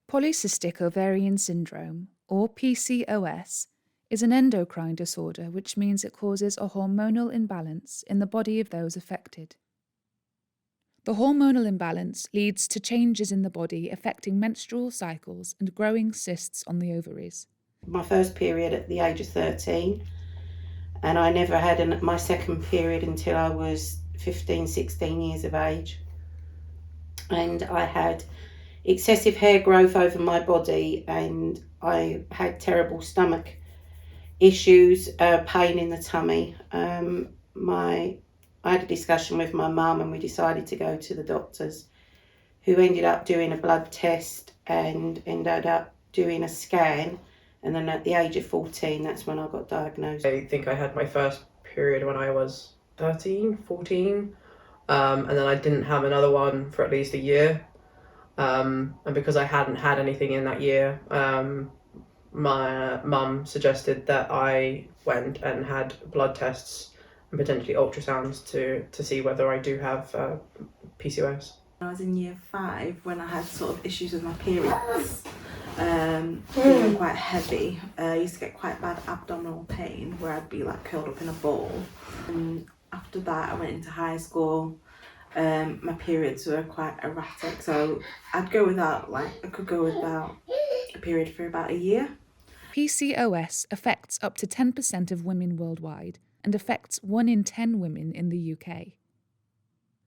Polycystic ovarian syndrome, or PCOS, is an endocrine disorder which means it causes a hormonal imbalance in the body of those affected. The hormonal imbalance leads to changes in the body affecting menstrual cycles and growing cysts on the ovaries. My first period at the age of 13, and I never had my second period until I was 15, 16 years of age. And I had excessive hair growth over my body, and I had terrible stomach issues, pain in the tummy. I had a discussion with my mum and we decided to go to the doctors, who ended up doing a blood test and ended up doing a scan. And then at the age of 14, that's when I got diagnosed. I think I had my first period when I was 13, 14. And then I didn't have another one for at least a year. And because I hadn't had anything in that year, my mum suggested that I went and had blood tests and potentially ultrasounds to see whether I do have PCOS. I was in year 5 when I had sort of issues with my periods. They were quite heavy. I used to get quite bad abdominal pain where I'd be like curled up in a ball. And after that I went into high school. My periods were quite erratic, so I could go without a period for about a year. PCOS affects up to 10% of women worldwide and affects 1 in 10 women in the UK.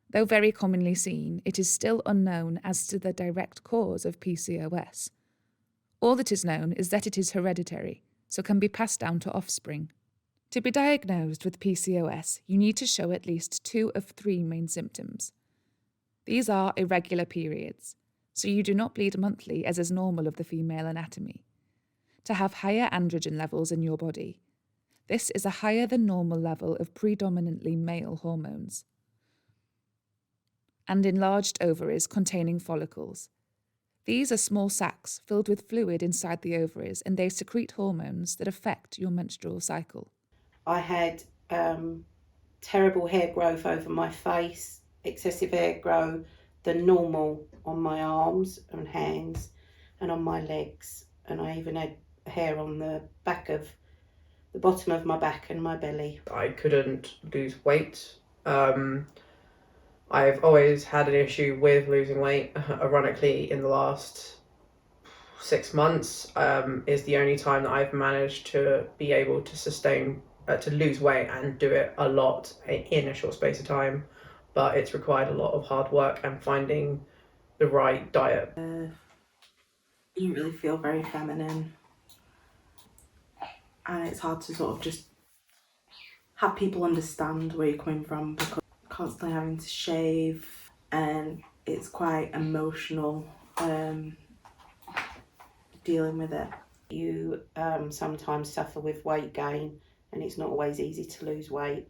Though very commonly seen, it is still unknown as to the direct cause of PCOS. All that is known is that it is hereditary, so can be passed down to offspring. To be diagnosed with PCOS, you need to show at least 2 of 3 main symptoms. These are irregular periods, so you do not bleed monthly as is normal of the female anatomy. To have higher androgen levels in your body. This is a higher than normal level of predominantly male hormones. And enlarged ovaries containing follicles. These are small sacs filled with fluid inside the ovaries, and they secrete hormones that affect your menstrual cycle. I had terrible hair growth over my face, excessive hair growth, the normal on my arms and hands and on my legs. And I even had hair on the bottom of my back and my belly. I couldn't lose weight. I've always had an issue with losing weight. Ironically, in the last 6 months is the only time that I've managed to be able to sustain, to lose weight and do it a lot in a short space of time. But it's required a lot of hard work and finding the right diet. You don't really feel very feminine. And it's hard to sort of just have people understand where you're coming from, because constantly having to shave, and it's quite emotional dealing with it. You sometimes suffer with weight gain, and it's not always easy to lose weight.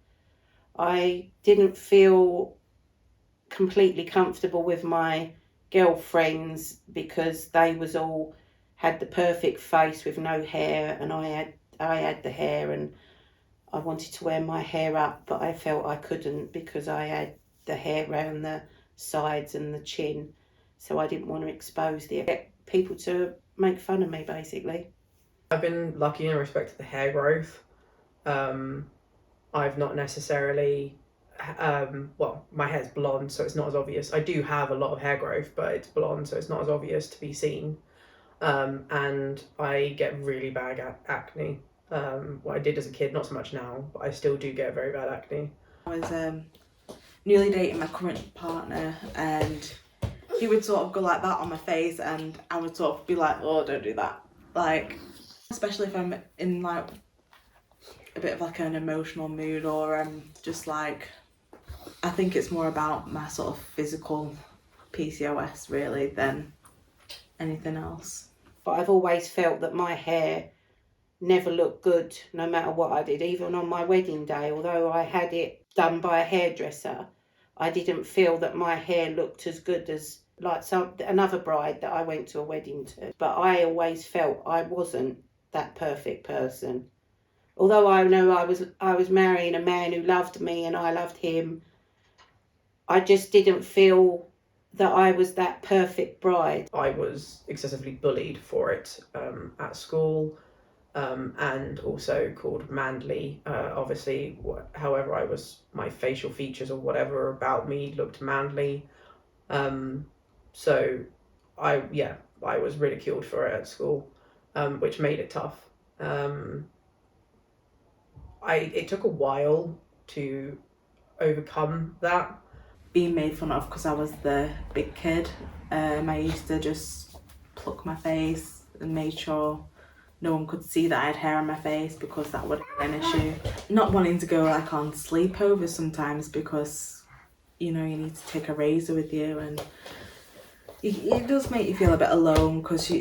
I didn't feel completely comfortable with my girlfriends because they all had the perfect face with no hair, and I had the hair, and I wanted to wear my hair up, but I felt I couldn't because I had the hair around the sides and the chin, so I didn't want to expose people to make fun of me, basically. I've been lucky in respect to the hair growth. I've not necessarily, my hair's blonde, so it's not as obvious. I do have a lot of hair growth, but it's blonde, so it's not as obvious to be seen. And I get really bad acne. What I did as a kid, not so much now, but I still do get very bad acne. I was newly dating my current partner, and he would sort of go like that on my face, and I would sort of be like, oh, don't do that. Like, especially if I'm in like a bit of like an emotional mood, or just like, I think it's more about my sort of physical PCOS really than anything else. But I've always felt that my hair never looked good no matter what I did. Even on my wedding day, although I had it done by a hairdresser, I didn't feel that my hair looked as good as like another bride that I went to a wedding to. But I always felt I wasn't that perfect person. Although I know I was marrying a man who loved me and I loved him, I just didn't feel that I was that perfect bride. I was excessively bullied for it at school, and also called manly. Obviously, however I was, my facial features or whatever about me looked manly. So I was ridiculed for it at school, which made it tough. It took a while to overcome that. Being made fun of because I was the big kid. I used to just pluck my face and made sure no one could see that I had hair on my face because that would be an issue. Not wanting to go like on sleepovers sometimes because, you know, you need to take a razor with you, and it does make you feel a bit alone because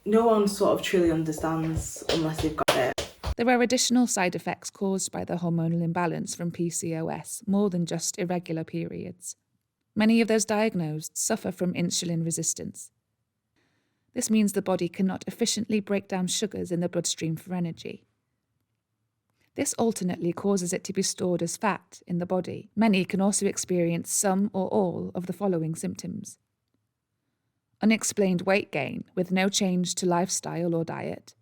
no one sort of truly understands unless they've got it. There are additional side effects caused by the hormonal imbalance from PCOS, more than just irregular periods. Many of those diagnosed suffer from insulin resistance. This means the body cannot efficiently break down sugars in the bloodstream for energy. This alternately causes it to be stored as fat in the body. Many can also experience some or all of the following symptoms: unexplained weight gain with no change to lifestyle or diet,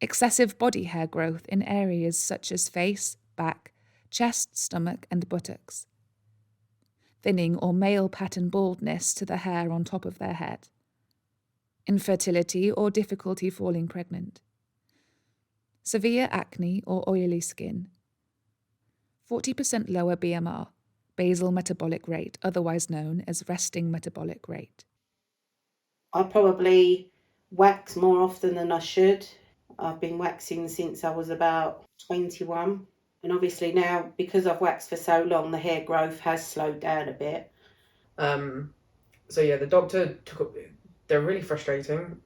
excessive body hair growth in areas such as face, back, chest, stomach, and buttocks, thinning or male pattern baldness to the hair on top of their head, infertility or difficulty falling pregnant, severe acne or oily skin, 40% lower BMR, basal metabolic rate, otherwise known as resting metabolic rate. I probably wax more often than I should. I've been waxing since I was about 21. And obviously now, because I've waxed for so long, the hair growth has slowed down a bit. So yeah, the doctor they're really frustrating.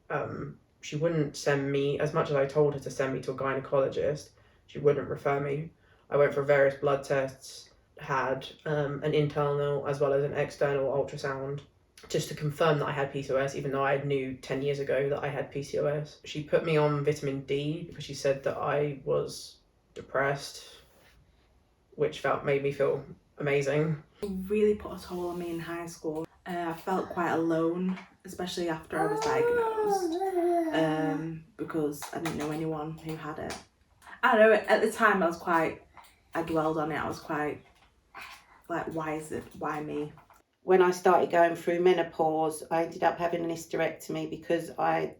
She wouldn't send me, as much as I told her to send me to a gynecologist, she wouldn't refer me. I went for various blood tests, had an internal as well as an external ultrasound, just to confirm that I had PCOS, even though I knew 10 years ago that I had PCOS. She put me on vitamin D because she said that I was depressed, which made me feel amazing. It really put a toll on me in high school. I felt quite alone, especially after I was diagnosed, because I didn't know anyone who had it. I don't know, at the time I dwelled on it, I was quite like, why me? When I started going through menopause, I ended up having an hysterectomy because I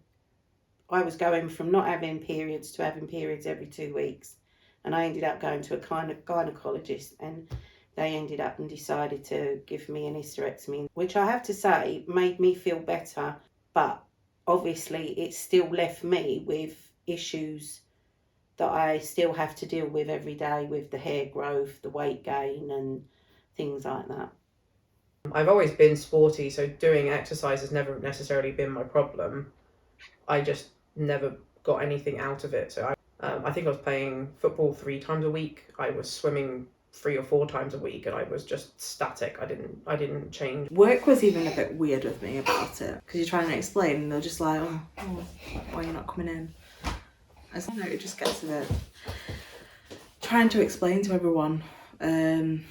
was going from not having periods to having periods every 2 weeks. And I ended up going to a kind of gynecologist, and they ended up and decided to give me an hysterectomy, which I have to say made me feel better. But obviously it still left me with issues that I still have to deal with every day, with the hair growth, the weight gain and things like that. I've always been sporty, so doing exercise has never necessarily been my problem. I just never got anything out of it. So I think I was playing football 3 times a week. I was swimming 3 or 4 times a week, and I was just static. I didn't change. Work was even a bit weird with me about it, because you're trying to explain and they're just like, oh, why are you not coming in? I don't know, it just gets a bit trying to explain to everyone, and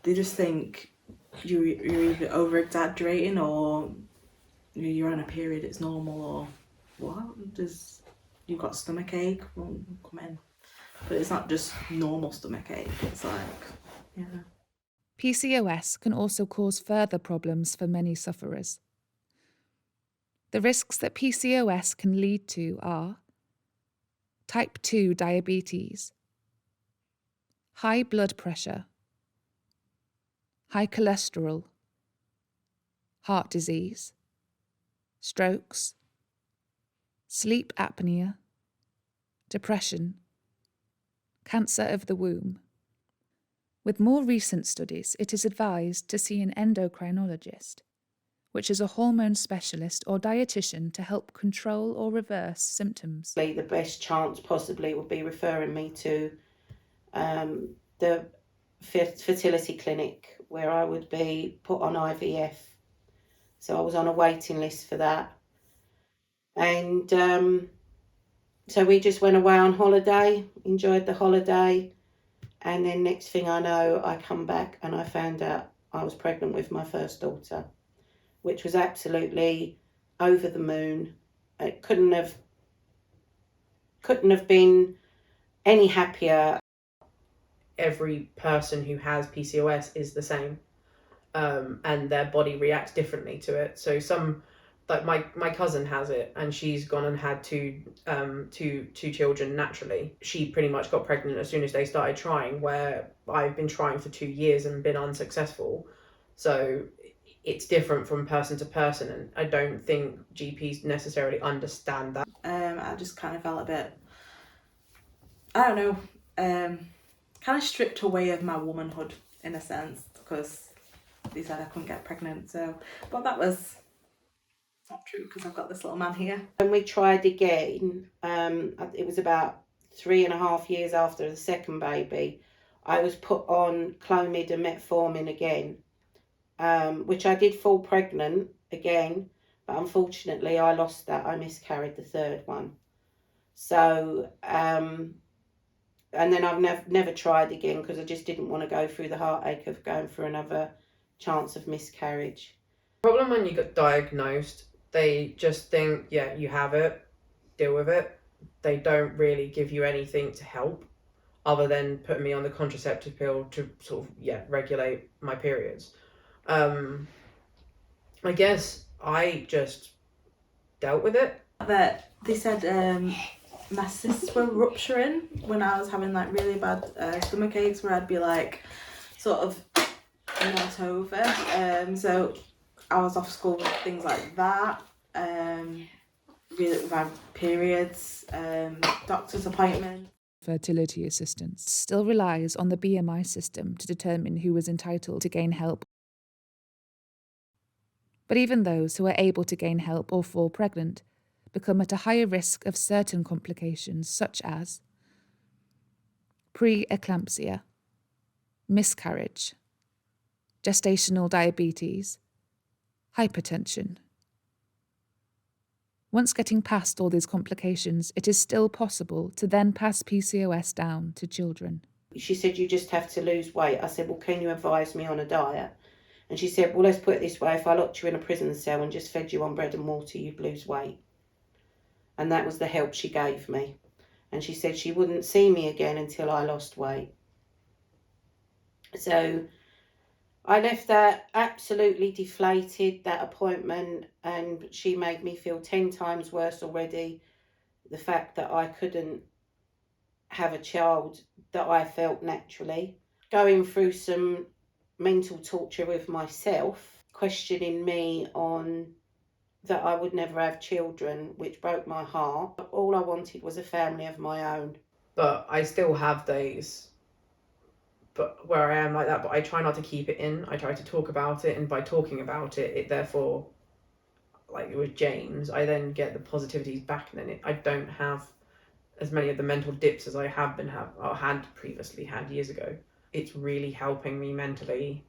they just think you're either over exaggerating or you're on a period, it's normal, or what? You've got stomach ache? Well, come in. But it's not just normal stomach ache, it's like, yeah. PCOS can also cause further problems for many sufferers. The risks that PCOS can lead to are type 2 diabetes, high blood pressure, high cholesterol, heart disease, strokes, sleep apnea, depression, cancer of the womb. With more recent studies, it is advised to see an endocrinologist, which is a hormone specialist or dietitian to help control or reverse symptoms. The best chance possibly would be referring me to the fertility clinic, where I would be put on IVF. So I was on a waiting list for that. And so we just went away on holiday, enjoyed the holiday. And then next thing I know, I come back and I found out I was pregnant with my first daughter, which was absolutely over the moon. It couldn't have been any happier. Every person who has PCOS is the same, and their body reacts differently to it. So some, like my cousin has it, and she's gone and had two children naturally. She pretty much got pregnant as soon as they started trying, where I've been trying for 2 years and been unsuccessful. So it's different from person to person, and I don't think GPs necessarily understand that. I just kind of felt a bit, I don't know, kind of stripped away of my womanhood in a sense, because they said I couldn't get pregnant. So, but that was not true, because I've got this little man here. When we tried again, it was about 3.5 years after the second baby, I was put on Clomid and metformin again, which I did fall pregnant again, but unfortunately I lost that. I miscarried the third one. So, and then I've never tried again, because I just didn't want to go through the heartache of going through another chance of miscarriage. The problem when you get diagnosed, they just think, yeah, you have it, deal with it. They don't really give you anything to help, other than putting me on the contraceptive pill to sort of, regulate my periods. I guess I just dealt with it. But they said my cysts were rupturing when I was having like really bad stomach aches, where I'd be like sort of not over. So I was off school with things like that. Really bad periods, doctor's appointment. Fertility assistance still relies on the BMI system to determine who is entitled to gain help. But even those who are able to gain help or fall pregnant become at a higher risk of certain complications such as preeclampsia, miscarriage, gestational diabetes, hypertension. Once getting past all these complications, it is still possible to then pass PCOS down to children. She said, you just have to lose weight. I said, well, can you advise me on a diet? And she said, well, let's put it this way. If I locked you in a prison cell and just fed you on bread and water, you'd lose weight. And that was the help she gave me. And she said she wouldn't see me again until I lost weight. So I left that absolutely deflated, that appointment, and she made me feel 10 times worse already. The fact that I couldn't have a child that I felt naturally. Going through some mental torture with myself, questioning me on that I would never have children, which broke my heart. All I wanted was a family of my own. But I still have days where I am like that, but I try not to keep it in. I try to talk about it, and by talking about it, it therefore, like with James, I then get the positivities back, and then I don't have as many of the mental dips as I had previously had years ago. It's really helping me mentally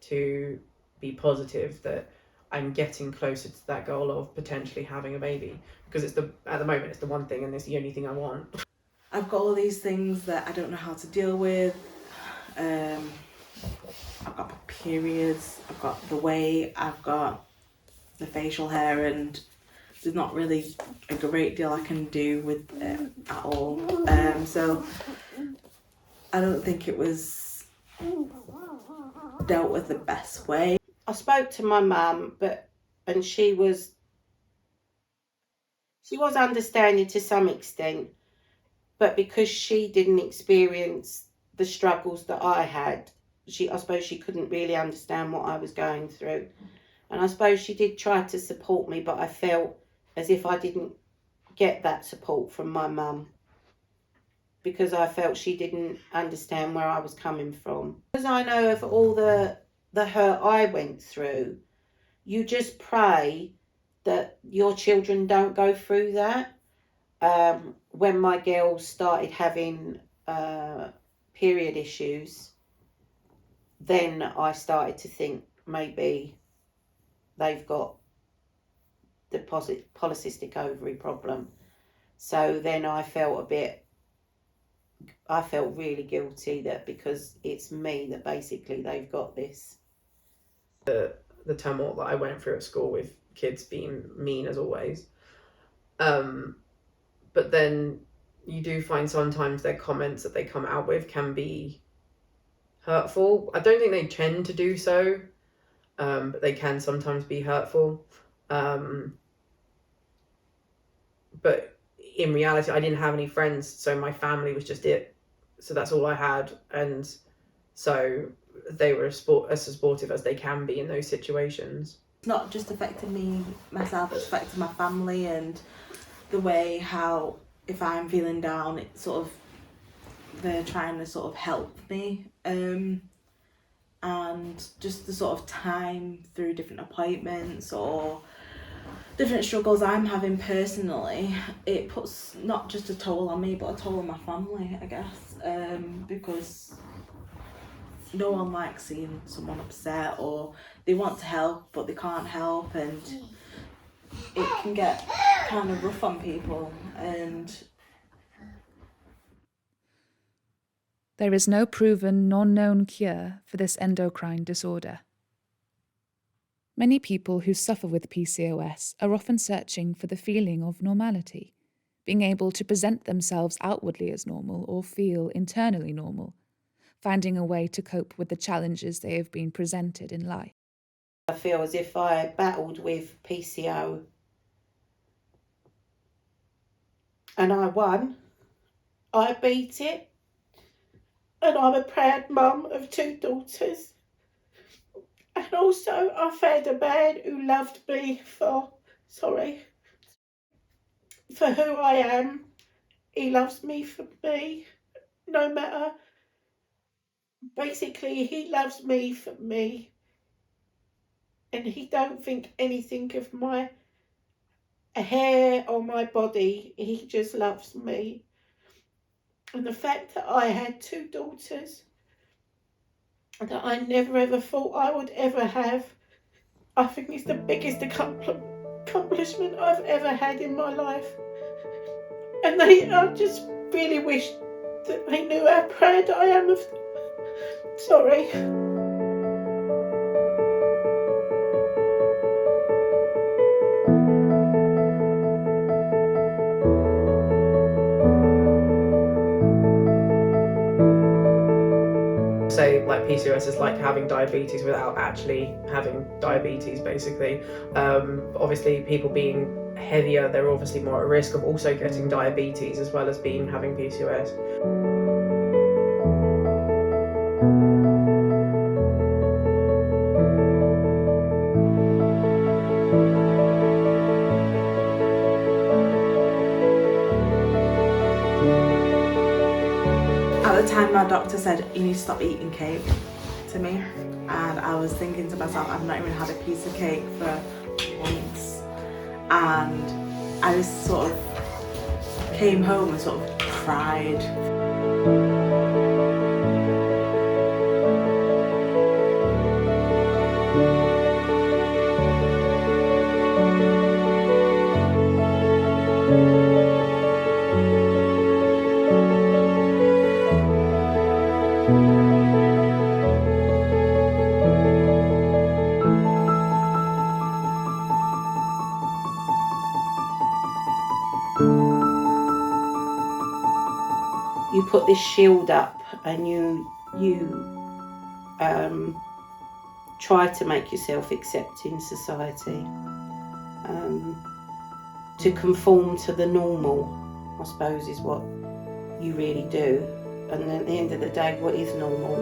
to be positive that I'm getting closer to that goal of potentially having a baby, because at the moment it's the one thing and it's the only thing I want. I've got all these things that I don't know how to deal with. I've got my periods, I've got the weight, I've got the facial hair, and there's not really a great deal I can do with it at all. So I don't think it was dealt with the best way. I spoke to my mum, and she was understanding to some extent, but because she didn't experience the struggles that I had, I suppose she couldn't really understand what I was going through. And I suppose she did try to support me, but I felt as if I didn't get that support from my mum, because I felt she didn't understand where I was coming from. Because I know of all the hurt I went through, you just pray that your children don't go through that. When my girls started having period issues, then I started to think maybe they've got the polycystic ovary problem. So then I felt a bit I felt really guilty that because it's me that basically they've got this. The turmoil that I went through at school with kids being mean as always. But then you do find sometimes their comments that they come out with can be hurtful. I don't think they tend to do so, but they can sometimes be hurtful. But in reality, I didn't have any friends, so my family was just it. So that's all I had, and so they were as supportive as they can be in those situations. It's not just affecting me myself, it's affecting my family, and the way how if I'm feeling down, it's sort of they're trying to sort of help me, and just the sort of time through different appointments or different struggles I'm having personally, it puts not just a toll on me but a toll on my family, I guess, because no one likes seeing someone upset, or they want to help but they can't help, and it can get kind of rough on people. And there is no proven, non-known cure for this endocrine disorder. Many people who suffer with PCOS are often searching for the feeling of normality, being able to present themselves outwardly as normal or feel internally normal, finding a way to cope with the challenges they have been presented in life. I feel as if I battled with PCO and I won. I beat it, and I'm a proud mum of 2 daughters. And also I found a man who loved me for who I am. He loves me for me, no matter. Basically, he loves me for me. And he don't think anything of my hair or my body. He just loves me. And the fact that I had 2 daughters that I never ever thought I would ever have, I think is the biggest accomplishment I've ever had in my life. And I just really wish that they knew how proud I am of them. Sorry. Say like PCOS is like having diabetes without actually having diabetes, basically. Obviously people being heavier, they're obviously more at risk of also getting diabetes as well as having PCOS. at the time my doctor said you need to stop eating cake to me, and I was thinking to myself, I've not even had a piece of cake for months, and I just sort of came home and sort of cried. You put this shield up and you try to make yourself accept in society, to conform to the normal, I suppose, is what you really do. And at the end of the day, what is normal?